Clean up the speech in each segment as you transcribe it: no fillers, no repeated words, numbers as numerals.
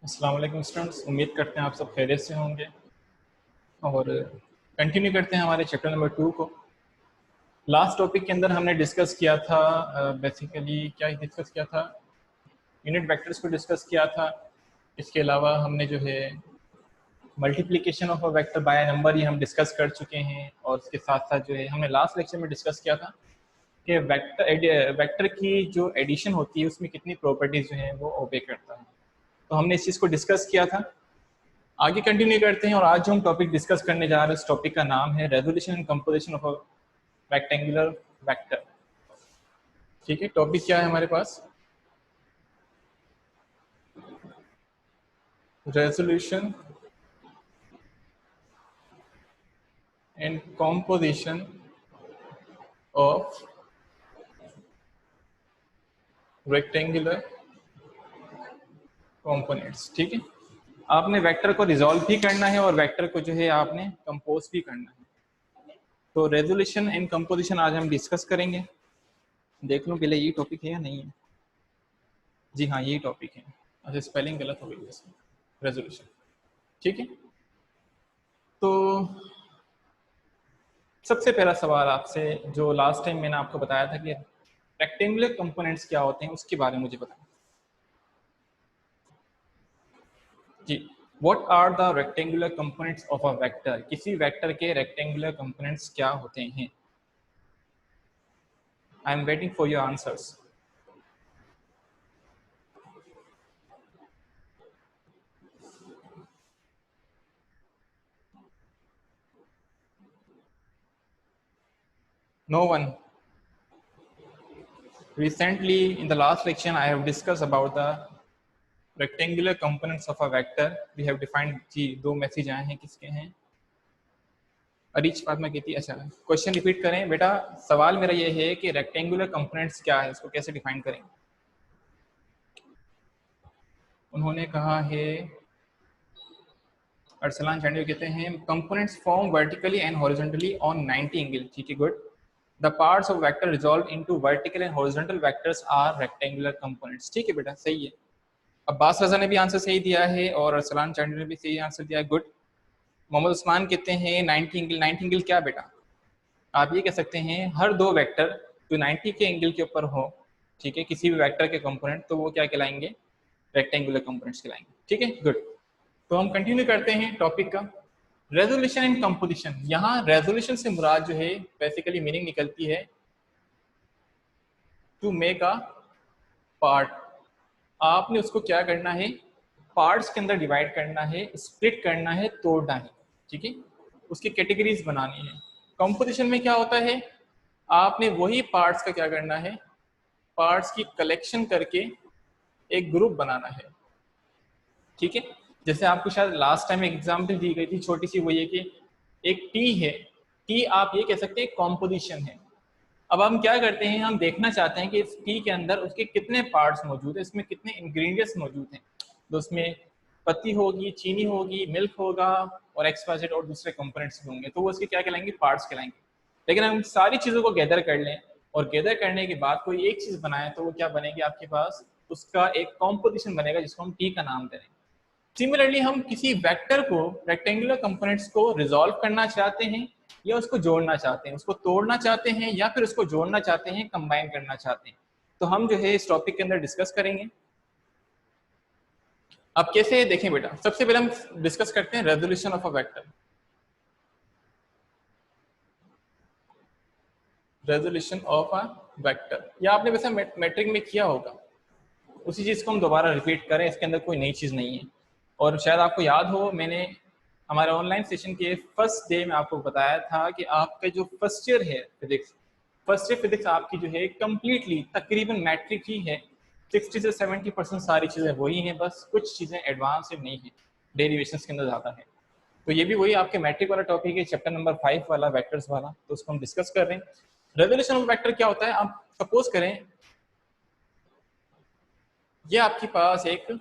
अस्सलाम वालेकुम स्टूडेंट्स, उम्मीद करते हैं आप सब खैरियत से होंगे और कंटिन्यू करते हैं हमारे चैप्टर नंबर 2 को। लास्ट टॉपिक के अंदर हमने डिस्कस किया था बेसिकली क्या डिस्कस किया था, यूनिट वेक्टर्स को डिस्कस किया था। इसके अलावा हमने जो है multiplication of a vector by number ये हम डिस्कस कर चुके हैं और इसके साथ साथ जो है हमने लास्ट लेक्चर में डिस्कस किया था कि वेक्टर की जो एडिशन होती है उसमें कितनी प्रॉपर्टीज जो हैं वो ओबे करता है। तो हमने इस चीज़ को डिस्कस किया था। आगे कंटिन्यू करते हैं और आज जो हम टॉपिक डिस्कस करने जा रहे हैं उस टॉपिक का नाम है resolution and composition of a rectangular vector. ठीक है, टॉपिक क्या है हमारे पास? Resolution and composition of rectangular components. ठीक है, आपने वेक्टर को रिजॉल्व भी करना है और वेक्टर को जो है आपने कंपोज भी करना है। तो रेजोल्यूशन एंड कंपोजिशन आज हम डिस्कस करेंगे। देख लो पहले ये टॉपिक है या नहीं है। जी हाँ, यही टॉपिक है। अच्छा, स्पेलिंग गलत हो गई है इसमें, रेजोल्यूशन। ठीक है, तो सबसे पहला सवाल आपसे, जो लास्ट टाइम मैंने आपको बताया था कि रेक्टेंगुलर कंपोनेंट्स क्या होते हैं उसके बारे में मुझे बताएं जी। What are the rectangular components of a vector? किसी वेक्टर के रेक्टेंगुलर कंपोनेंट्स क्या होते हैं? I am waiting for your answers. No one. Recently, in the last lection, I have discussed about the rectangular components of a vector. We have defined जी, दो message आए हैं, किसके हैं? अरीच फातिमा कहती है। अच्छा, क्वेश्चन रिपीट करें बेटा। सवाल मेरा ये है कि रेक्टेंगुलर कंपोनेंट्स क्या है, इसको कैसे डिफाइन करें? उन्होंने कहा है, अरसलान चांडी कहते हैं components form vertically and horizontally on 90 angle. ठीक है, good. The parts of vector resolve into vertical and horizontal vectors are rectangular components. ठीक है बेटा, सही है। अब्बास रजा ने भी आंसर सही दिया है और अरसलान चांडी ने भी सही आंसर दिया है, गुड। मोहम्मद उस्मान कहते हैं 90 एंगल। 90 एंगल क्या बेटा? आप ये कह सकते हैं हर दो वेक्टर जो 90 के एंगल के ऊपर हो, ठीक है, किसी भी वेक्टर के कंपोनेंट, तो वो क्या कहलाएंगे? रेक्टेंगुलर कंपोनेंट्स कहलाएंगे। ठीक है, गुड। तो हम कंटिन्यू करते हैं टॉपिक का। Resolution and composition. यहाँ रेजोल्यूशन से मुराद जो है बेसिकली मीनिंग निकलती है टू मेक अ पार्ट। आपने उसको क्या करना है? पार्ट्स के अंदर डिवाइड करना है, स्प्लिट करना है, तोड़ना है। ठीक है, उसकी कैटेगरीज बनानी है। कंपोजिशन में क्या होता है? आपने वही पार्ट्स का क्या करना है? पार्ट्स की कलेक्शन करके एक ग्रुप बनाना है। ठीक है, जैसे आपको शायद लास्ट टाइम एक एग्जाम्पल दी गई थी छोटी सी, वो ये कि एक टी है। टी आप ये कह सकते हैं कॉम्पोजिशन है। अब हम क्या करते हैं, हम देखना चाहते हैं कि इस टी के अंदर उसके कितने पार्ट्स मौजूद है, इसमें कितने इंग्रेडिएंट्स मौजूद हैं। तो उसमें पत्ती होगी, चीनी होगी, मिल्क होगा और एक्सवाइजेड और दूसरे कंपोनेंट्स भी होंगे, तो वो उसके क्या कहलाएंगे? पार्ट्स कहलाएंगे। लेकिन हम सारी चीज़ों को गैदर कर लें और गैदर करने के बाद कोई एक चीज़ बनाए, तो वो क्या बनेगी आपके पास? उसका एक कॉम्पोजिशन बनेगा जिसको हम टी का नाम देंगे। सिमिलरली हम किसी वेक्टर को, रेक्टेंगुलर कंपोनेंट्स को रिजॉल्व करना चाहते हैं या उसको जोड़ना चाहते हैं, उसको तोड़ना चाहते हैं या फिर उसको जोड़ना चाहते हैं, कंबाइन करना चाहते हैं, तो हम जो है इस टॉपिक के अंदर डिस्कस करेंगे। अब कैसे देखें बेटा, सबसे पहले हम डिस्कस करते हैं resolution of a vector. Resolution of a vector, या आपने वैसे मैट्रिक में किया होगा, उसी चीज को हम दोबारा रिपीट करें, इसके अंदर कोई नई चीज नहीं है। और शायद आपको याद हो, मैंने हमारे ऑनलाइन सेशन के फर्स्ट डे में आपको बताया था कि आपका जो फर्स्ट ईयर है फिजिक्स, फर्स्ट ईयर फिजिक्स आपकी जो है कंप्लीटली तकरीबन मैट्रिक ही है। 60 से 70% सारी चीज़ें वही हैं, बस कुछ चीज़ें एडवांस नहीं है, डेरिवेशंस के अंदर ज़्यादा है। तो ये भी वही आपके मैट्रिक वाला टॉपिक है, चैप्टर नंबर 5 वाला, वेक्टर्स वाला, तो उसको हम डिस्कस कर रहे हैं। रेजोल्यूशन ऑफ वेक्टर क्या होता है? आप सपोज करें ये आपके पास एक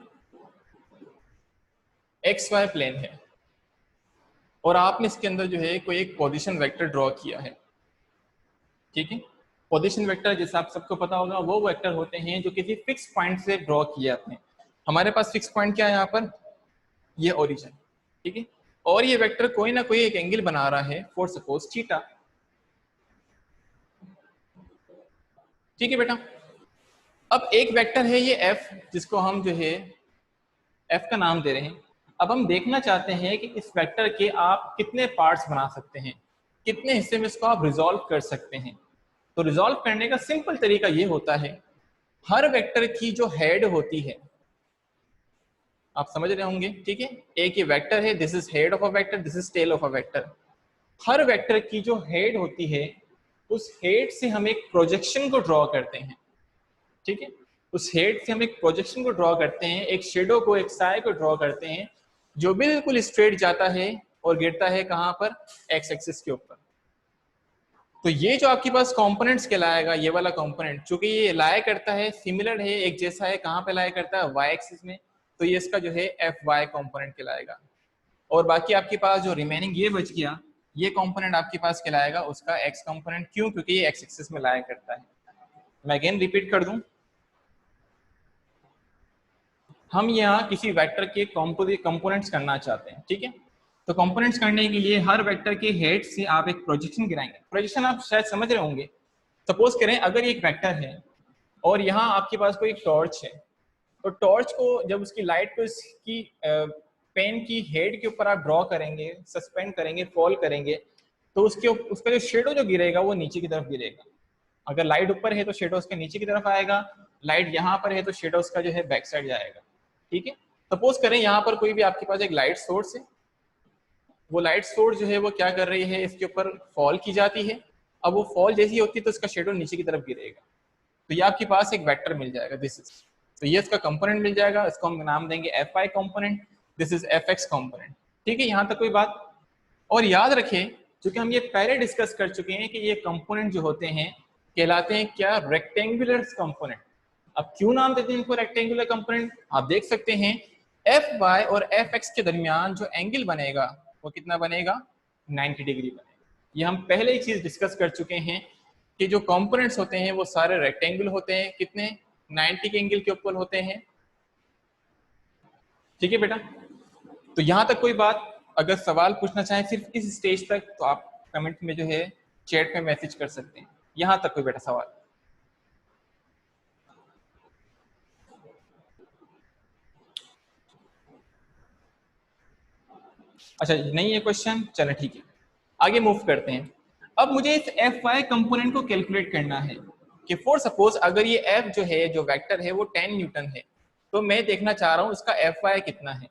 एक्स वाई प्लेन है और आपने इसके अंदर जो है कोई एक पोजीशन वेक्टर ड्रॉ किया है। ठीक है, पोजीशन वेक्टर जैसे आप सबको पता होगा वो वेक्टर होते हैं जो किसी फिक्स पॉइंट से ड्रॉ किए आपने। हमारे पास फिक्स पॉइंट क्या है यहाँ पर, ये ओरिजिन, ठीक है। और ये वेक्टर कोई ना कोई एक एंगल बना रहा है, फॉर सपोज थीटा, ठीक है बेटा। अब एक वेक्टर है ये एफ, जिसको हम जो है एफ का नाम दे रहे हैं। अब हम देखना चाहते हैं कि इस वेक्टर के आप कितने पार्ट्स बना सकते हैं, कितने हिस्से में इसको आप रिजॉल्व कर सकते हैं। तो रिजॉल्व करने का सिंपल तरीका ये होता है, हर वेक्टर की जो हेड होती है, आप समझ रहे होंगे, ठीक है। एक ये वेक्टर है, this is head of a vector, this is tail of a vector. हर वेक्टर की जो हेड होती है, उस हेड से हम एक प्रोजेक्शन को ड्रॉ करते हैं, ठीक है। उस हेड से हम एक प्रोजेक्शन को ड्रॉ करते हैं, एक शेडो को, एक साय को ड्रॉ करते हैं, जो बिल्कुल स्ट्रेट जाता है और गिरता है कहां पर, एक्स एक्सिस के ऊपर। तो ये जो आपके पास कंपोनेंट्स कहलाएगा, ये वाला कंपोनेंट, चूंकि ये लाया करता है, सिमिलर है, एक जैसा है, कहां पे लाया करता है, वाई एक्सिस में, तो ये इसका जो है एफ वाई कॉम्पोनेंट कहलाएगा। और बाकी आपके पास जो रिमेनिंग ये बच गया, ये कंपोनेंट आपके पास कहलाएगा उसका एक्स कंपोनेंट। क्यों? क्योंकि ये एक्स एक्सिस में लाया करता है। मैं अगेन रिपीट कर दूं, हम यहाँ किसी वेक्टर के कंपोनेंट्स करना चाहते हैं, ठीक है। तो कंपोनेंट्स करने के लिए हर वेक्टर के हेड से आप एक प्रोजेक्शन गिराएंगे। प्रोजेक्शन आप शायद समझ रहे होंगे। सपोज करें अगर ये एक वेक्टर है और यहाँ आपके पास कोई टॉर्च है, तो टॉर्च को जब उसकी लाइट को इसकी पेन की हेड के ऊपर आप ड्रॉ करेंगे, सस्पेंड करेंगे, फॉल करेंगे, तो उसका जो शेडो जो गिरेगा वो नीचे की तरफ गिरेगा। अगर लाइट ऊपर है तो शेडो उसके नीचे की तरफ आएगा, लाइट यहाँ पर है तो शेडो उसका जो है बैक साइड जाएगा, ठीक है। सपोज करें यहाँ पर कोई भी आपके पास एक लाइट सोर्स है, वो लाइट सोर्स जो है वो क्या कर रही है, इसके ऊपर फॉल की जाती है। अब वो फॉल जैसी होती है तो इसका शेडो नीचे की तरफ गिरेगा, तो ये आपके पास एक वेक्टर मिल जाएगा, दिस इज, तो ये इसका कंपोनेंट मिल जाएगा, इसको हम नाम देंगे F I component, this is F x component, ठीक है। यहाँ तक कोई बात? और याद रखें, क्योंकि हम ये पहले डिस्कस कर चुके हैं कि ये कंपोनेंट जो होते हैं कहलाते हैं क्या, रेक्टेंगुलर कंपोनेंट। अब क्यों नाम देते हैं इनको रेक्टेंगुलर कंपोनेंट, आप देख सकते हैं एफ वाई और एफ एक्स के दरमियान जो एंगल बनेगा वो कितना बनेगा, 90 डिग्री बनेगा। ये हम पहले ही चीज डिस्कस कर चुके हैं कि जो कंपोनेंट्स होते हैं वो सारे रेक्टेंगल होते हैं, कितने, 90 के एंगल के ऊपर होते हैं, ठीक है बेटा। तो यहां तक कोई बात, अगर सवाल पूछना चाहें सिर्फ इस स्टेज तक तो आप कमेंट में जो है चैट में मैसेज कर सकते हैं। यहां तक कोई बेटा सवाल? अच्छा नहीं है क्वेश्चन, चलो ठीक है, आगे मूव करते हैं। अब मुझे इस एफ वाई कंपोनेंट को कैलकुलेट करना है कि फॉर सपोज अगर ये एफ जो है, जो वेक्टर है वो 10 न्यूटन है, तो मैं देखना चाह रहा हूँ इसका एफ वाई कितना है।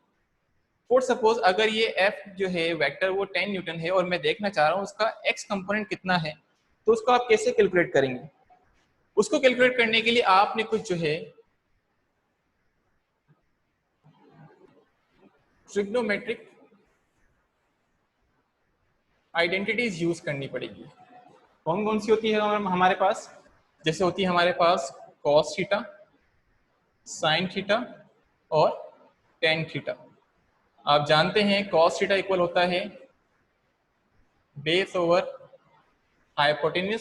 फॉर सपोज अगर ये एफ जो है वेक्टर वो 10 न्यूटन है और मैं देखना चाह रहा हूँ उसका एक्स कंपोनेंट कितना है, तो उसको आप कैसे कैलकुलेट करेंगे? उसको कैलकुलेट करने के लिए आपने कुछ जो है ट्रिग्नोमेट्रिक आइडेंटिटीज यूज करनी पड़ेगी। कौन कौन सी होती है हमारे पास? जैसे होती है हमारे पास कॉस थीटा, साइन थीटा और टेन थीटा। आप जानते हैं कॉस थीटा इक्वल होता है base over hypotenuse,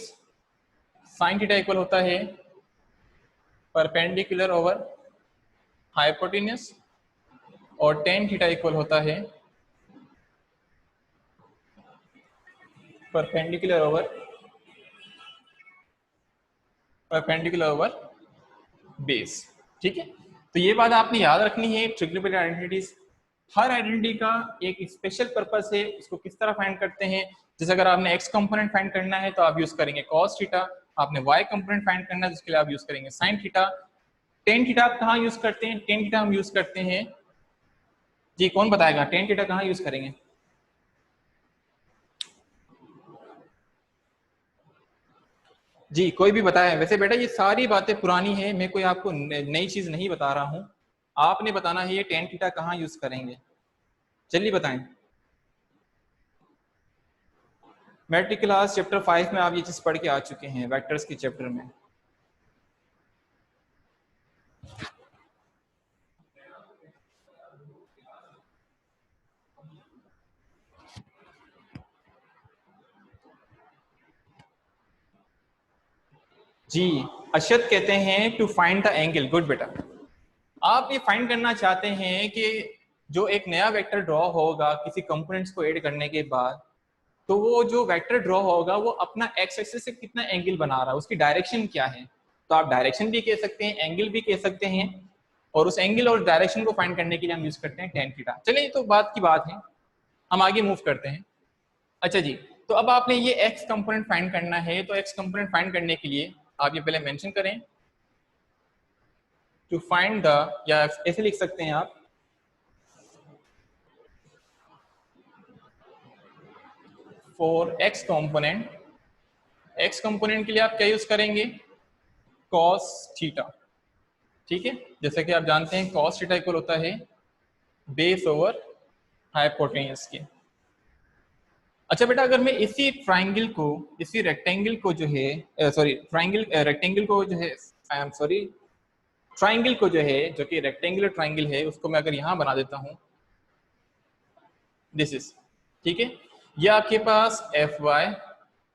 sine theta equal होता है परपेंडिकुलर ओवर हाइपोटेन्यूज, और टेन थीटा इक्वल होता है परपेंडिकुलर ओवर बेस, ठीक है। तो ये बात आपने याद रखनी है, ट्रिग्नोमेट्रिक आइडेंटिटीज, हर आइडेंटिटी का एक स्पेशल पर्पस है, इसको किस तरह फाइंड करते हैं। जैसे अगर आपने एक्स कंपोनेंट फाइंड करना है तो आप यूज करेंगे कॉस थीटा, आपने वाई कंपोनेंट फाइंड करना है तो उसके लिए आप यूज करेंगे साइन थीटा। टेन थीटा आप कहाँ यूज करते हैं? टेन थीटा हम यूज करते हैं, जी कौन बताएगा टेन थीटा कहाँ यूज करेंगे? जी कोई भी बताए? वैसे बेटा ये सारी बातें पुरानी है, मैं कोई आपको नई चीज नहीं बता रहा हूँ, आपने बताना है ये टेन थीटा कहाँ यूज करेंगे, चलिए बताएं। मैट्रिक क्लास चैप्टर 5 में आप ये चीज पढ़ के आ चुके हैं, वेक्टर्स के चैप्टर में। जी अशद कहते हैं to find the angle, good बेटा। आप ये फाइंड करना चाहते हैं कि जो एक नया वेक्टर ड्रॉ होगा किसी कंपोनेंट्स को ऐड करने के बाद, तो वो जो वेक्टर ड्रॉ होगा वो अपना एक्स एक्सिस से कितना एंगल बना रहा है, उसकी डायरेक्शन क्या है। तो आप डायरेक्शन भी कह सकते हैं, एंगल भी कह सकते हैं, और उस एंगल और डायरेक्शन को फाइंड करने के लिए हम यूज करते हैं टेन थीटा। चलिए तो बात की बात है, हम आगे मूव करते हैं। अच्छा जी, तो अब आपने ये एक्स कंपोनेंट फाइंड करना है, तो एक्स कंपोनेंट फाइंड करने के लिए आप ये पहले मेंशन करें, टू फाइंड द, या ऐसे लिख सकते हैं आप, for x component, x component के लिए आप क्या यूज करेंगे, कॉस थीटा। ठीक है, जैसे कि आप जानते हैं कॉस थीटा इक्वल होता है बेस ओवर हाइपोटेन्यूज के। अच्छा बेटा, अगर मैं इसी ट्राइंगल को, इसी रेक्टेंगल को जो है, सॉरी ट्राइंगल, रेक्टेंगल को जो है, आई एम सॉरी, ट्राइंगल को जो है, जो कि रेक्टेंगुलर ट्राइंगल है, उसको मैं अगर यहां बना देता हूं, दिस इज, ठीक है, ये आपके पास F Y,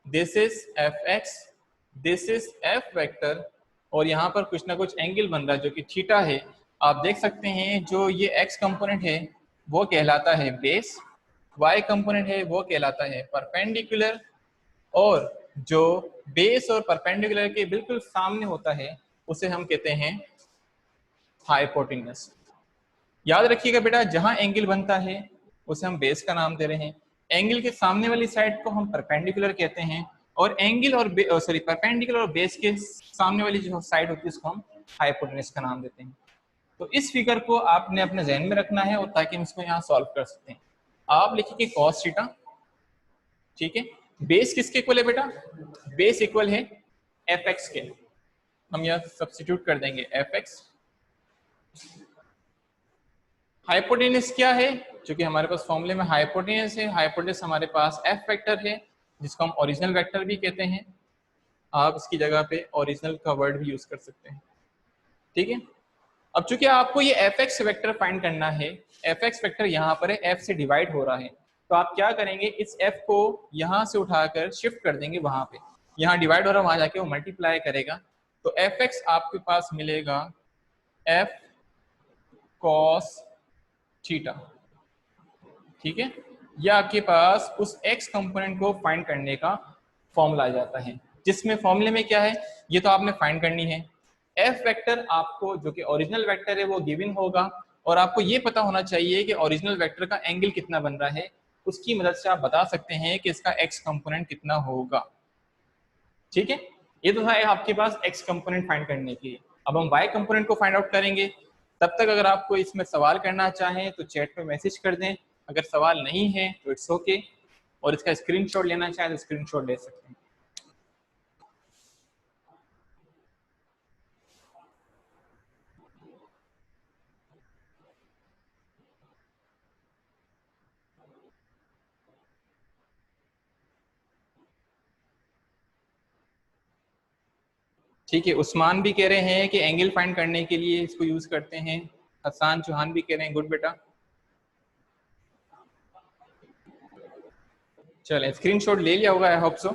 this is F X, this is F vector, और यहाँ पर कुछ ना कुछ एंगल बन रहा है जो कि थीटा है। आप देख सकते हैं जो ये एक्स कंपोनेंट है वो कहलाता है बेस, वाई कंपोनेंट है वो कहलाता है परपेंडिकुलर, और जो बेस और परपेंडिकुलर के बिल्कुल सामने होता है उसे हम कहते हैं हाइपोटेन्यूज। याद रखिएगा बेटा, जहां एंगल बनता है उसे हम बेस का नाम दे रहे हैं, एंगल के सामने वाली साइड को हम परपेंडिकुलर कहते हैं, और एंगल और सॉरी परपेंडिकुलर और बेस के सामने वाली जो साइड होती है उसको हम हाइपोटेन्यूज का नाम देते हैं। तो इस फिगर को आपने अपने जहन में रखना है, और ताकि हम इसको यहाँ सॉल्व कर सकते हैं। आप लिखिए कॉस थीटा, ठीक है, बेस किसके इक्वल है बेटा, बेस इक्वल है एफ एक्स के, हम यहाँ सब्स्टिट्यूट कर देंगे एफ एक्स। हाइपोटेन्यूज क्या है, क्योंकि हमारे पास फॉर्मूले में हाइपोटेन्यूज है, हाइपोटेन्यूज हमारे पास एफ वेक्टर है जिसको हम ओरिजिनल वेक्टर भी कहते हैं, आप इसकी जगह पे ओरिजिनल का वर्ड भी यूज कर सकते हैं। ठीक है, अब चूंकि आपको ये एफ एक्स वेक्टर फाइंड करना है, एफ एक्स वेक्टर यहाँ पर है, एफ से डिवाइड हो रहा है, तो आप क्या करेंगे, इस एफ को यहाँ से उठाकर शिफ्ट कर देंगे वहां पे, यहाँ डिवाइड हो रहा है वहां जाके वो मल्टीप्लाई करेगा, तो एफ एक्स आपके पास मिलेगा एफ कॉस थीटा। ठीक है, यह आपके पास उस एक्स कंपोनेंट को फाइंड करने का फॉर्मूला आ जाता है, जिसमें फॉर्मूले में क्या है ये तो आपने फाइंड करनी है। एफ वेक्टर आपको जो कि ओरिजिनल वेक्टर है वो गिवन होगा, और आपको ये पता होना चाहिए कि ओरिजिनल वेक्टर का एंगल कितना बन रहा है, उसकी मदद से आप बता सकते हैं कि इसका एक्स कंपोनेंट कितना होगा। ठीक है, ये तो था आपके पास एक्स कंपोनेंट फाइंड करने के लिए। अब हम वाई कंपोनेंट को फाइंड आउट करेंगे। तब तक अगर आपको इसमें सवाल करना चाहें तो चैट पे मैसेज कर दें, अगर सवाल नहीं है तो इट्स ओके, और इसका स्क्रीनशॉट लेना चाहें तो स्क्रीनशॉट ले सकते हैं। ठीक है, उस्मान भी कह रहे हैं कि एंगल फाइंड करने के लिए इसको यूज करते हैं, हसान चौहान भी कह रहे हैं गुड बेटा। चलें, स्क्रीनशॉट ले लिया होगा, आई होप सो।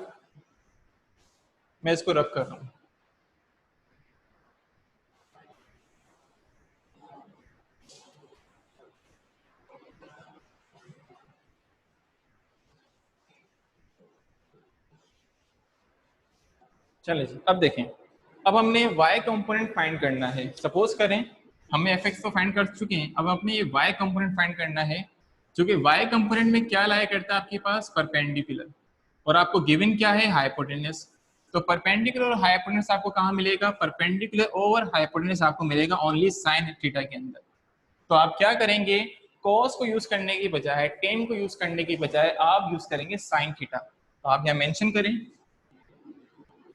मैं इसको रख कर रहा हूँ। चलिए जी, अब देखें, अब हमने y कंपोनेंट फाइंड करना है। सपोज करें हमने fx तो फाइंड कर चुके हैं, अब अपने ये y कंपोनेंट फाइंड करना है, जो कि y कंपोनेंट में क्या लाया करता है आपके पास परपेंडिकुलर, और आपको गिवन क्या है हाइपोटेन्यूज। तो परपेंडिकुलर और हाइपोटेन्यूज आपको कहाँ मिलेगा, परपेंडिकुलर ओवर हाइपोटेन्यूज आपको मिलेगा ओनली साइन थीटा के अंदर। तो आप क्या करेंगे, कॉस को यूज करने की बजाय, टेन को यूज करने की बजाय आप यूज करेंगे साइन थीटा। तो आप यहाँ मेंशन करें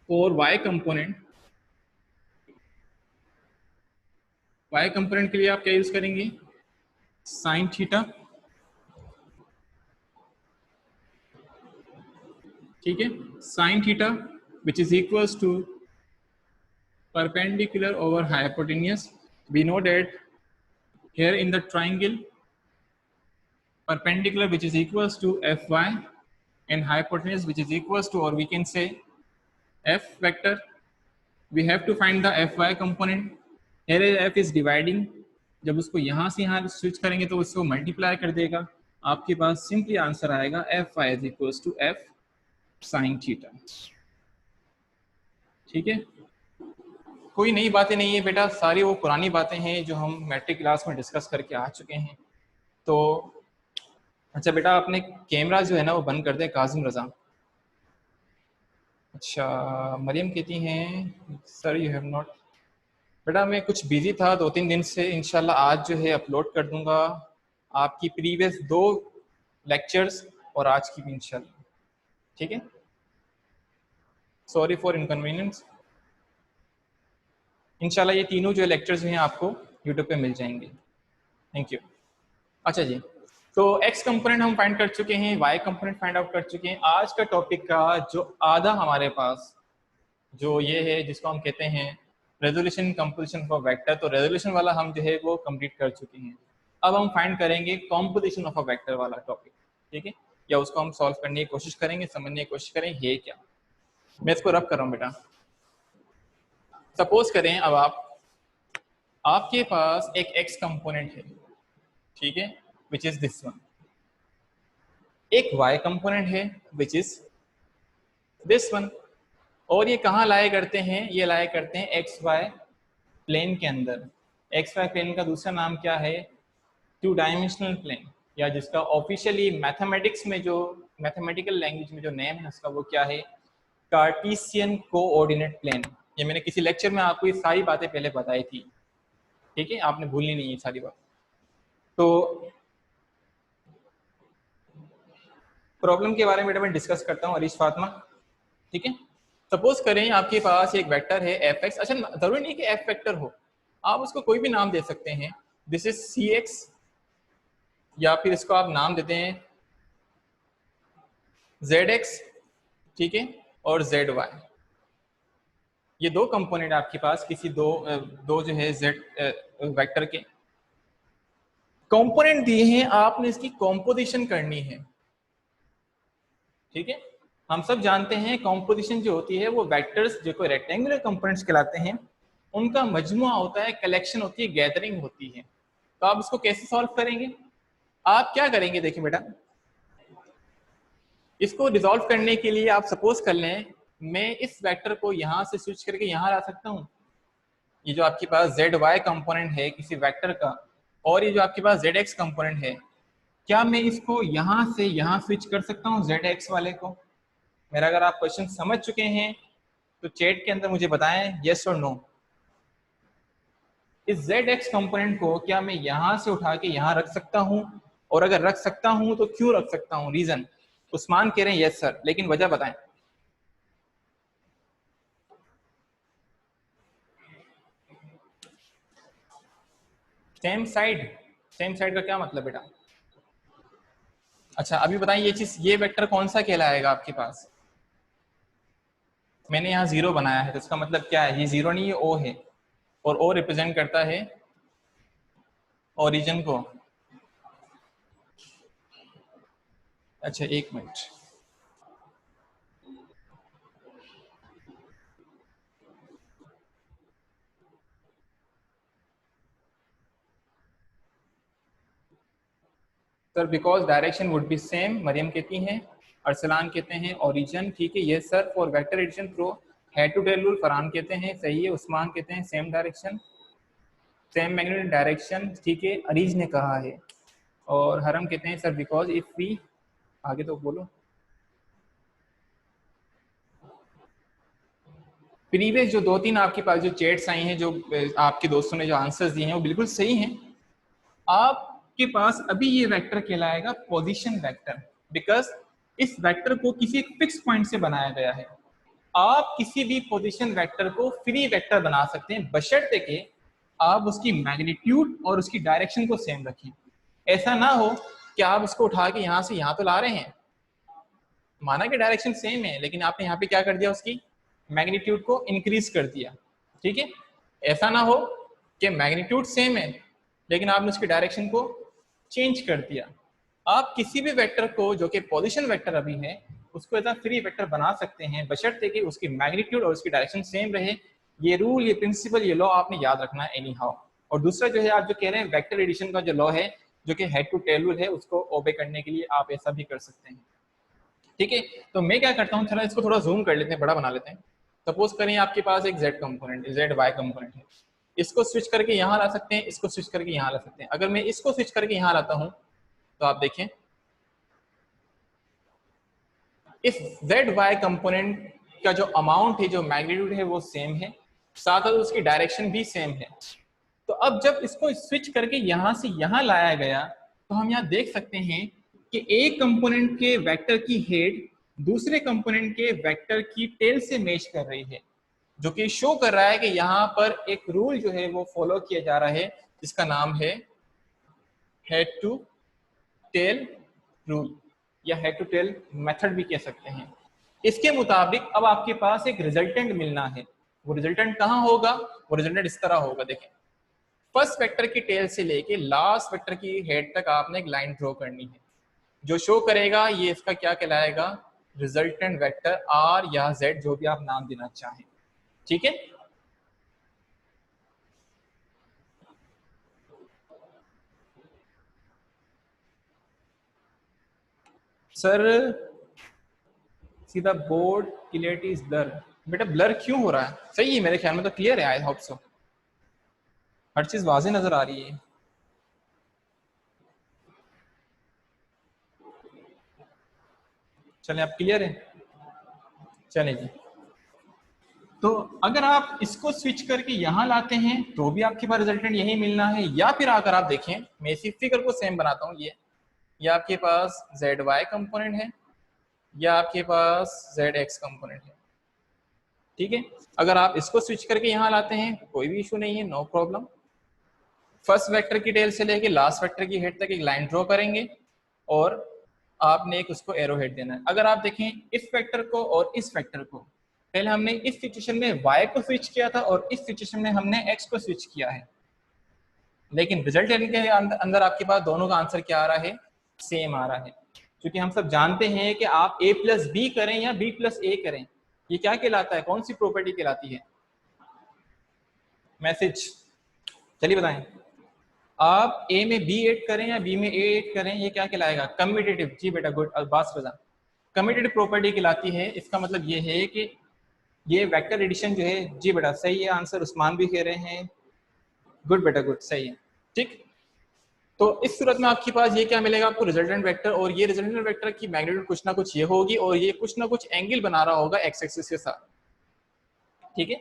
फॉर y कंपोनेंट के लिए आप क्या यूज करेंगे, साइन थीटा। ठीक है, sine theta which is equals to perpendicular over hypotenuse. We know that here in the triangle perpendicular which is equals to fy and hypotenuse which is equals to, or we can say f vector. We have to find the fy component. Here f is dividing, जब उसको यहाँ से यहाँ switch करेंगे तो उसको multiply कर देगा, आपके पास सिंपली आंसर आएगा F Y is equals to F sine theta. ठीक है, कोई नई बातें नहीं है बेटा, सारी वो पुरानी बातें हैं जो हम मैट्रिक क्लास में डिस्कस करके आ चुके हैं। तो अच्छा बेटा, आपने कैमरा जो है ना वो बंद कर दे काजिम रजा। अच्छा, मरियम कहती हैं सर यू हैव नॉट। बेटा मैं कुछ बिजी था 2-3 दिन से, इंशाल्लाह आज जो है अपलोड कर दूंगा आपकी प्रीवियस 2 लेक्चर्स और आज की भी इंशाल्लाह। ठीक है, सॉरी फॉर इनकन्वीनियंस। इंशाल्लाह ये तीनों जो लेक्चर्स हैं आपको यूट्यूब पे मिल जाएंगे। Thank you. अच्छा जी, तो x कंपोनेंट हम फाइंड कर चुके हैं, y कंपोनेंट फाइंड आउट कर चुके हैं। आज का टॉपिक का जो आधा हमारे पास जो ये है जिसको हम कहते हैं resolution composition of a vector, तो रेजोल्यूशन वाला हम जो है वो कंप्लीट कर चुके हैं। अब हम फाइंड करेंगे कंपोजिशन ऑफ अ वेक्टर वाला टॉपिक। ठीक है, या उसको हम सॉल्व करने की कोशिश करेंगे, समझने की कोशिश करेंगे ये क्या। मैं इसको रब कर रहा हूँ बेटा। सपोज करें अब आपके पास एक x कंपोनेंट है, ठीक है, विच इज दिस वन। एक y कंपोनेंट है विच इज दिस वन। और ये कहाँ लाया करते हैं, ये लाया करते हैं एक्स वाई प्लेन के अंदर। एक्स वाई प्लेन का दूसरा नाम क्या है, 2 डायमेंशनल प्लेन, या जिसका ऑफिशियली मैथमेटिक्स में जो मैथमेटिकल लैंग्वेज में जो नेम है उसका वो क्या है, कार्टेशियन कोऑर्डिनेट प्लेन। ये मैंने किसी लेक्चर में आपको ये सारी बातें पहले बताई थी। ठीक है, आपने भूलनी नहीं है सारी बात। तो प्रॉब्लम के बारे में बेटा मैं डिस्कस करता हूँ अरीश फातिमा। ठीक है, सपोज करें आपके पास एक वेक्टर है एफ एक्स। अच्छा, जरूरी नहीं कि एफ वेक्टर हो, आप उसको कोई भी नाम दे सकते हैं। दिस इज सी एक्स, या फिर इसको आप नाम देते हैं जेड एक्स, ठीक है, और जेड वाई। ये 2 कंपोनेंट आपके पास किसी दो जो है जेड वेक्टर के कंपोनेंट दिए हैं, आपने इसकी कॉम्पोजिशन करनी है। ठीक है, हम सब जानते हैं कॉम्पोजिशन जो होती है वो वेक्टर्स जो कोई रेक्टेंगुलर कंपोनेंट्स कहलाते हैं उनका मजमुआ होता है, कलेक्शन होती है, गैदरिंग होती है। तो आप इसको कैसे सॉल्व करेंगे, आप क्या करेंगे, देखिए बेटा, इसको रिजॉल्व करने के लिए आप सपोज कर लें मैं इस वेक्टर को यहां से स्विच करके यहां ला सकता हूं। ये जो आपके पास जेड वाई कंपोनेंट है किसी वेक्टर का, और ये जो आपके पास जेड एक्स कंपोनेंट है, क्या मैं इसको यहां से यहां स्विच कर सकता हूं जेड एक्स वाले को। मेरा अगर आप क्वेश्चन समझ चुके हैं तो चैट के अंदर मुझे बताएं यस और नो। इस जेड एक्स कंपोनेंट को क्या मैं यहां से उठा के यहां रख सकता हूं, और अगर रख सकता हूं तो क्यों रख सकता हूं, रीजन। उस्मान कह रहे हैं यस सर, लेकिन वजह बताएं। सेम साइड, सेम साइड का क्या मतलब बेटा। अच्छा अभी बताएं ये चीज, ये वेक्टर कौन सा कहलाएगा आपके पास। मैंने यहाँ 0 बनाया है तो इसका मतलब क्या है, ये 0 नहीं, ये ओ है, और ओ रिप्रेजेंट करता है ओरिजिन को। अच्छा एक minute, sir because direction would be same, Mariam कहती हैं। अरसलान कहते हैं ओरिजिन, ठीक है ये sir for vector addition through head to tail rule. Farhan कहते हैं सही है। उस्मान कहते हैं same direction, same magnetic direction, ठीक है अरीज ने कहा है। और हरम कहते हैं सर बिकॉज इफ वी, आगे तो बोलो। प्रीवियस जो 2-3 आपके पास जो चैट्स आई हैं, जो आपके दोस्तों ने जो आंसर्स दिए हैं वो बिल्कुल सही हैं। आपके पास अभी ये वेक्टर कहलाएगा पोजीशन वेक्टर, बिकॉज इस वेक्टर को किसी एक फिक्स पॉइंट से बनाया गया है। आप किसी भी पोजीशन वेक्टर को फ्री वेक्टर बना सकते हैं बशर्ते कि आप उसकी मैग्नीट्यूड और उसकी डायरेक्शन को सेम रखें। ऐसा ना हो कि आप उसको उठा के यहां से यहां तो ला रहे हैं, माना कि डायरेक्शन सेम है लेकिन आपने यहाँ पे क्या कर दिया, उसकी मैग्नीट्यूड को इंक्रीज कर दिया। ठीक है, ऐसा ना हो कि मैग्नीट्यूड सेम है लेकिन आपने उसकी डायरेक्शन को चेंज कर दिया। आप किसी भी वेक्टर को जो कि पोजीशन वेक्टर अभी है उसको एज फ्री वेक्टर बना सकते हैं बशर्ते कि उसकी मैग्नीट्यूड और उसकी डायरेक्शन सेम रहे। ये रूल, ये प्रिंसिपल, ये लॉ आपने याद रखना है एनी हाउ। और दूसरा जो है आप जो कह रहे हैं वेक्टर एडिशन का जो लॉ है जो कि हेड टू टेल रूल है उसको ओबे करने के लिए आप ऐसा भी कर सकते हैं। ठीक है, तो मैं क्या करता हूँ, चलो इसको थोड़ा जूम कर लेते हैं, बड़ा बना लेते हैं। सपोज करें आपके पास एक Z component, Z Y component है, इसको स्विच करके यहाँ ला सकते हैं, इसको स्विच करके यहाँ ला सकते हैं। अगर मैं इसको स्विच करके यहाँ लाता हूँ तो आप देखें इस जेड वाई कंपोनेंट का जो अमाउंट है, जो मैग्नीट्यूड है वो सेम है, साथ साथ उसकी डायरेक्शन भी सेम है। तो अब जब इसको स्विच करके यहां से यहां लाया गया तो हम यहां देख सकते हैं कि एक कंपोनेंट के वेक्टर की हेड दूसरे कंपोनेंट के वेक्टर की टेल से मैच कर रही है, जो कि शो कर रहा है कि यहाँ पर एक रूल जो है वो फॉलो किया जा रहा है जिसका नाम है हेड टू टेल रूल या हेड टू टेल मेथड भी कह सकते हैं। इसके मुताबिक अब आपके पास एक रिजल्टेंट मिलना है। वो रिजल्टेंट कहाँ होगा? वो रिजल्टेंट इस तरह होगा, देखें फर्स्ट वेक्टर की टेल से लेके लास्ट वेक्टर की हेड तक आपने एक लाइन ड्रॉ करनी है जो शो करेगा ये इसका क्या कहलाएगा, रिजल्टेंट वेक्टर आर या जेड, जो भी आप नाम देना चाहें। ठीक है, सर सीधा बोर्ड क्लियरिटी इज ब्लर। बेटा ब्लर क्यों हो रहा है? सही है, मेरे ख्याल में तो क्लियर है, आई होप सो, हर चीज वाज़ेह नजर आ रही है। चलें, आप क्लियर है? चलें जी। तो अगर आप इसको स्विच करके यहां लाते हैं तो भी आपके पास रिजल्टेंट यही मिलना है, या फिर अगर आप देखें मैं इसी फिगर को सेम बनाता हूं, ये आपके पास जेड वाई कंपोनेंट है या आपके पास जेड एक्स कंपोनेंट है। ठीक है, अगर आप इसको स्विच करके यहां लाते हैं कोई भी इशू नहीं है, नो प्रॉब्लम। फर्स्ट वेक्टर की टेल से लेके लास्ट वेक्टर की हेड तक एक लाइन ड्रॉ करेंगे और आपने एक उसको एरो हेड देना है। अगर आप देखें इस वेक्टर को और इस वेक्टर को, पहले हमने इस सिचुएशन में y को स्विच किया था और इस सिचुएशन में हमने x को स्विच किया है, लेकिन रिजल्ट के अंदर आपके पास दोनों का आंसर क्या आ रहा है? सेम आ रहा है। क्योंकि हम सब जानते हैं कि आप a प्लस बी करें या b प्लस ए करें, ये क्या कहलाता है, कौन सी प्रॉपर्टी कहलाती है? मैसेज। चलिए बताएं, आप a में b ऐड करें या b में a ऐड करें, ये क्या कहलाएगा? कम्यूटेटिव। जी बेटा गुड, अब्बास रजा, कम्यूटेटिव प्रॉपर्टी कहलाती है। इसका मतलब ये है कि ये वेक्टर एडिशन जो है, जी बेटा सही है आंसर, उस्मान भी कह रहे हैं, गुड बेटा गुड, सही है। ठीक, तो इस सूरत में आपके पास ये क्या मिलेगा आपको? रिजल्टेंट वेक्टर, और ये रिजल्टेंट वेक्टर की मैग्नीट्यूड कुछ ना कुछ ये होगी और ये कुछ ना कुछ एंगल बना रहा होगा एक्स एक्सिस के साथ। ठीक है,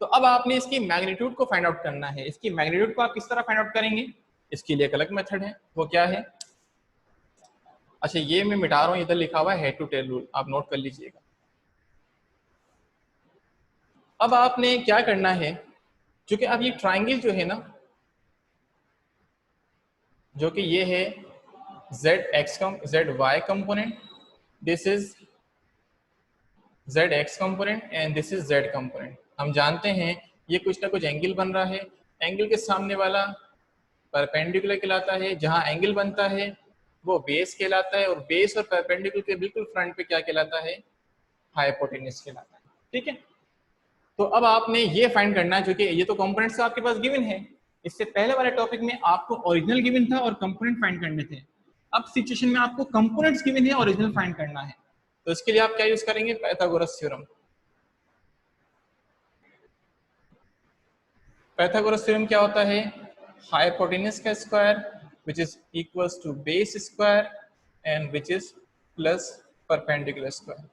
तो अब आपने इसकी मैग्नीट्यूड को फाइंड आउट करना है। इसकी मैग्नीट्यूड को आप किस तरह फाइंड आउट करेंगे? इसके लिए एक अलग मेथड है, वो क्या है? अच्छा ये मैं मिटा रहा हूँ, इधर लिखा हुआ है हेड टू टेल रूल, आप नोट कर लीजिएगा। अब आपने क्या करना है, क्योंकि अब ये ट्राइंगल जो है ना, जो कि ये है Z Y component, this is Z X component and this is Z component. हम जानते हैं ये कुछ ना कुछ एंगल बन रहा है, एंगल के सामने वाला परपेंडिकुलर कहलाता है, जहां एंगल बनता है वो बेस कहलाता है, और बेस और परपेंडिकुलर के बिल्कुल फ्रंट पे क्या कहलाता है? हाइपोटेन्यूज कहलाता है। ठीक है, तो अब आपने ये फाइंड करना है, जो कि ये तो कंपोनेंट्स आपके पास गिवन है। इससे पहले वाले टॉपिक में आपको ओरिजिनल गिवन था और कंपोनेंट फाइंड करने थे। अब सिचुएशन में आपको कंपोनेंट्स गिवन है, ओरिजिनल फाइंड करना है। तो इसके लिए आप क्या यूज करेंगे? Pythagoras theorem. पाइथागोरस थ्योरम क्या होता है? हाइपोटेन्यूज का square which is equals to base square and which is plus perpendicular square.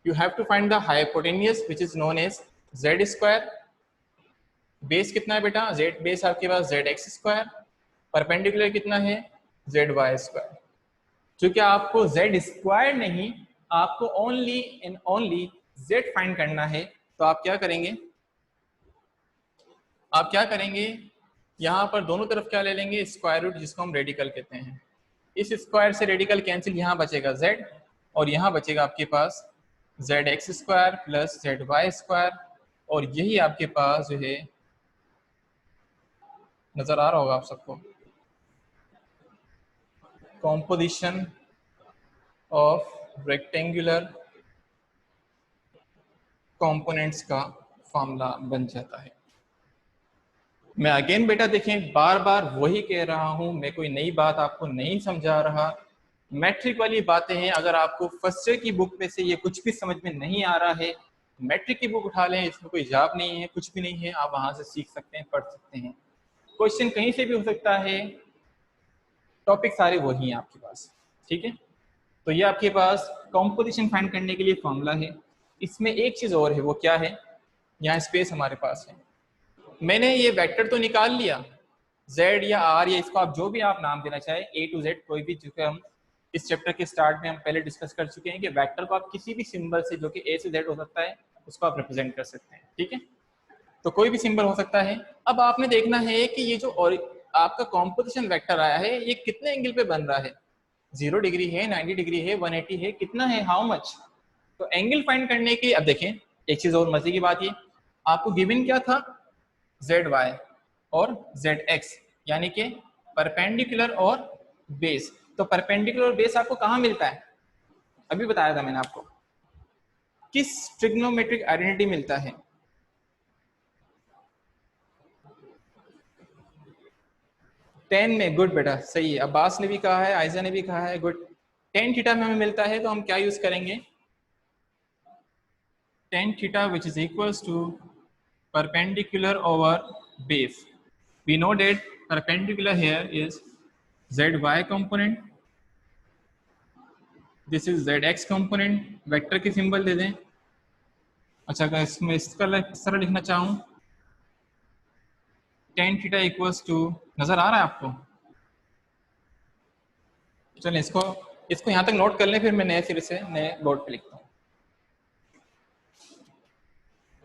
You have to find the hypotenuse which is known as z square। Base कितना है बेटा? z base आपके पास Z X square, perpendicular कितना है? Z Y square. क्योंकि आपको Z square नहीं, आपको only and only Z find करना है, तो आप क्या करेंगे? आप क्या करेंगे, यहाँ पर दोनों तरफ क्या ले लेंगे? स्क्वायर रूट, जिसको हम रेडिकल कहते हैं। इस स्क्वायर से रेडिकल कैंसिल, यहाँ बचेगा z और यहाँ बचेगा आपके पास Z X square plus Z Y square, और यही आपके पास जो है नजर आ रहा होगा आप सबको, कॉम्पोजिशन ऑफ रेक्टेंगुलर कंपोनेंट्स का फॉर्मूला बन जाता है। मैं अगेन बेटा देखें, बार बार वही कह रहा हूं, मैं कोई नई बात आपको नहीं समझा रहा। मैट्रिक वाली बातें हैं, अगर आपको फर्स्ट ईयर की बुक में से ये कुछ भी समझ में नहीं आ रहा है, मैट्रिक की बुक उठा लें, इसमें कोई जाप नहीं है, कुछ भी नहीं है, आप वहां से सीख सकते हैं, पढ़ सकते हैं। क्वेश्चन कहीं से भी हो सकता है, टॉपिक सारे वही हैं आपके पास। ठीक है, तो ये आपके पास कॉम्पोजिशन फाइंड करने के लिए फॉर्मूला है। इसमें एक चीज और है, वो क्या है, यहाँ स्पेस हमारे पास है। मैंने ये वेक्टर तो निकाल लिया, z या r या इसको आप जो भी आप नाम देना चाहे, a to z कोई भी, जिसके हम इस चैप्टर के स्टार्ट में हम पहले डिस्कस कर चुके हैं कि वेक्टर को आप किसी भी सिंबल से, जो कि a से z हो सकता है, उसको आप रिप्रेजेंट कर सकते हैं। ठीक है, तो कोई भी सिंबल हो सकता है। अब आपने देखना है कि ये जो और आपका कॉम्पोजिशन वेक्टर आया है, ये कितने एंगल पे बन रहा है, 0 डिग्री है, 90 डिग्री है, 180 है, कितना है, हाउ मच। तो एंगल फाइंड करने की, अब देखें एक चीज और मजे की बात, ये आपको गिवन क्या था, जेड वाई और जेड एक्स, यानी कि परपेंडिकुलर और बेस। तो परपेंडिकुलर और बेस आपको कहाँ मिलता है, अभी बताया था मैंने आपको, किस ट्रिग्नोमेट्रिक आइडेंटिटी मिलता है। 10 में, गुड बेटा, सही है। अब्बास ने भी कहा है, आयजा ने भी कहा है, गुड। टेन थीटा में हमें मिलता है, तो हम क्या यूज करेंगे, tan theta which is equals to perpendicular over base. We know that perpendicular here is zy component, this is zx component। Vector की सिंबल दे दें। अच्छा, अगर इसमें इस तरह लिखना चाहूँ, टेन थीटा इक्वल्स टू, नजर आ रहा है आपको, चलिए इसको इसको यहाँ तक नोट कर लें, फिर मैं नए सिरे से नए बोर्ड पे लिखता हूँ।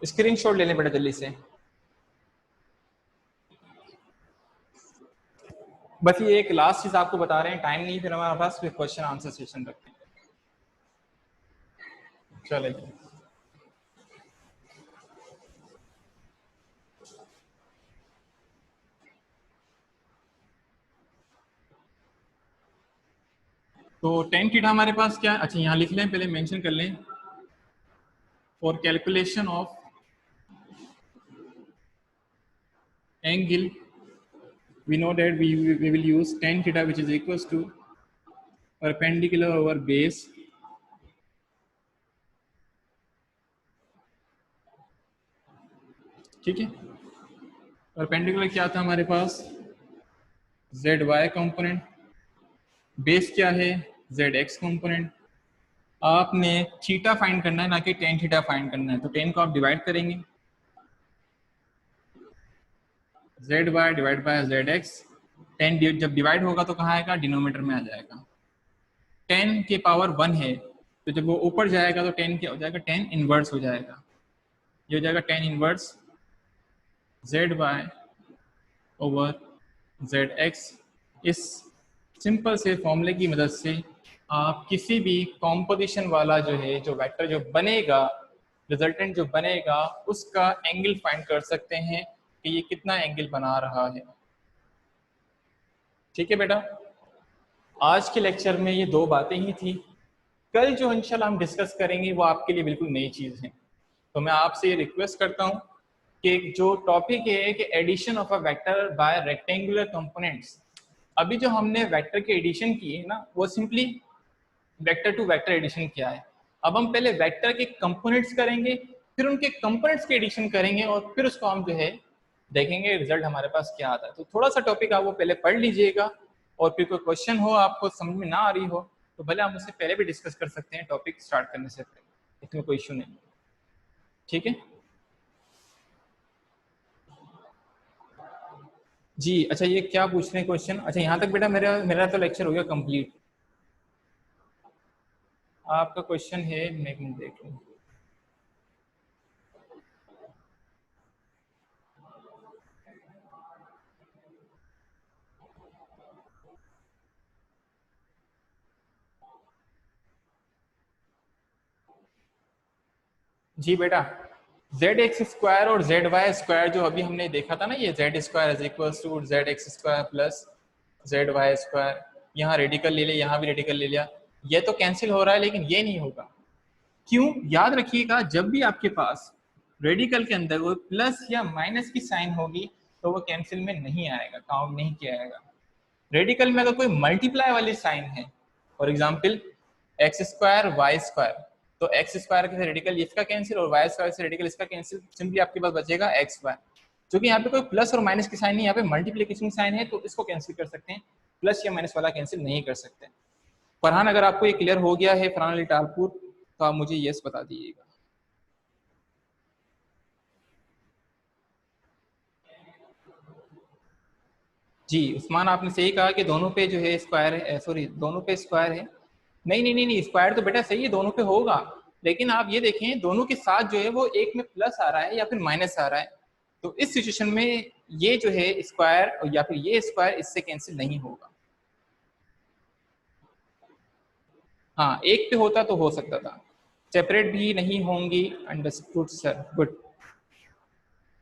स्क्रीनशॉट ले लें बेटा जल्दी से। बस ये एक लास्ट चीज आपको बता रहे हैं, टाइम नहीं फिर हमारे पास, फिर क्वेश्चन आंसर सेशन रखते हैं। चलिए, तो टेन थीटा हमारे पास क्या है, अच्छा यहाँ लिख लें, पहले मेंशन कर लें, for calculation of angle we know that we will use tan theta which is equals to perpendicular over base ठीक है। परपेंडिकुलर क्या था हमारे पास, जेड वाई कॉम्पोनेंट, बेस क्या है, जेड एक्स कॉम्पोनेंट। आपने थीटा फाइंड करना है, ना कि टेन थीटा फाइंड करना है, तो टेन को आप डिवाइड करेंगे, Z Y divide by Z X. Tan जब डिवाइड होगा तो कहाँ आएगा, डिनोमीटर में आ जाएगा। 10 के पावर 1 है, तो जब वो ऊपर जाएगा तो 10 क्या हो जाएगा, 10 इनवर्स हो जाएगा। ये हो जाएगा 10 inverse Z Y over Z X. इस सिंपल से फॉर्मूले की मदद से आप किसी भी कॉम्पोजिशन वाला जो है, जो वेक्टर जो बनेगा, रिजल्टेंट जो बनेगा, उसका एंगल फाइंड कर सकते हैं कि ये कितना एंगल बना रहा है। ठीक है बेटा, आज के लेक्चर में ये दो बातें ही थी। कल जो इंशाल्लाह हम डिस्कस करेंगे वो आपके लिए बिल्कुल नई चीज़ है। तो मैं आपसे ये रिक्वेस्ट करता हूँ कि जो टॉपिक है कि addition of a vector by rectangular components, अभी जो हमने वेक्टर के एडिशन की है ना, वो simply vector to vector addition किया है। अब हम पहले वेक्टर के कंपोनेंट्स करेंगे, फिर उनके कंपोनेंट्स के एडिशन करेंगे, और फिर उसको हम जो है देखेंगे रिजल्ट हमारे पास क्या आता है। तो थोड़ा सा टॉपिक आप वो पहले पढ़ लीजिएगा, और फिर कोई क्वेश्चन हो आपको समझ में ना आ रही हो तो भले हम उससे पहले भी डिस्कस कर सकते हैं, टॉपिक स्टार्ट करने से पहले, इसमें कोई इशू नहीं। ठीक है जी। अच्छा, ये क्या पूछ रहे हैं क्वेश्चन, अच्छा यहाँ तक बेटा मेरा मेरा तो लेक्चर हो गया कंप्लीट। आपका क्वेश्चन है, मैं एक मिनट देख लूँ। जी बेटा, जेड एक्स स्क्वायर और जेड वाई स्क्वायर जो अभी हमने देखा था ना, ये Z square is equals to Z X square plus Z Y square, यहाँ रेडिकल ले लिया, यहाँ भी रेडिकल ले लिया, ये तो कैंसिल हो रहा है, लेकिन ये नहीं होगा। क्यों, याद रखिएगा, जब भी आपके पास रेडिकल के अंदर कोई प्लस या माइनस की साइन होगी, तो वो कैंसिल में नहीं आएगा, काउंट नहीं किया जाएगा। रेडिकल में अगर कोई मल्टीप्लाई वाली साइन है, for example X square Y square, तो एक्स स्क्वायर के रेडिकल इसका कैंसिल और वाई स्क्वायर से रेडिकल इसका कैंसिल, सिंपली आपके पास बचेगा एक्स वाई। क्योंकि यहाँ पे कोई प्लस और माइनस की साइन नहीं, यहाँ पे मल्टीप्लीकेशन साइन है, तो इसको कैंसिल कर सकते हैं, प्लस या माइनस वाला कैंसिल नहीं कर सकते। फरहान, अगर आपको ये क्लियर हो गया है, फरहान अली टालपुर, तो आप मुझे यस बता दीजिएगा। जी उस्मान, आपने सही कहा कि दोनों पे जो है स्क्वायर है, सॉरी दोनों पे स्क्वायर है। नहीं नहीं नहीं नहीं, स्क्वायर तो बेटा सही है, दोनों पे होगा, लेकिन आप ये देखें दोनों के साथ जो है वो एक में प्लस आ रहा है या फिर माइनस आ रहा है, तो इस सिचुएशन में ये जो है स्क्वायर या फिर ये स्क्वायर इससे कैंसिल नहीं होगा। हाँ, एक पे होता तो हो सकता था, सेपरेट भी नहीं होंगी। Understood sir, good.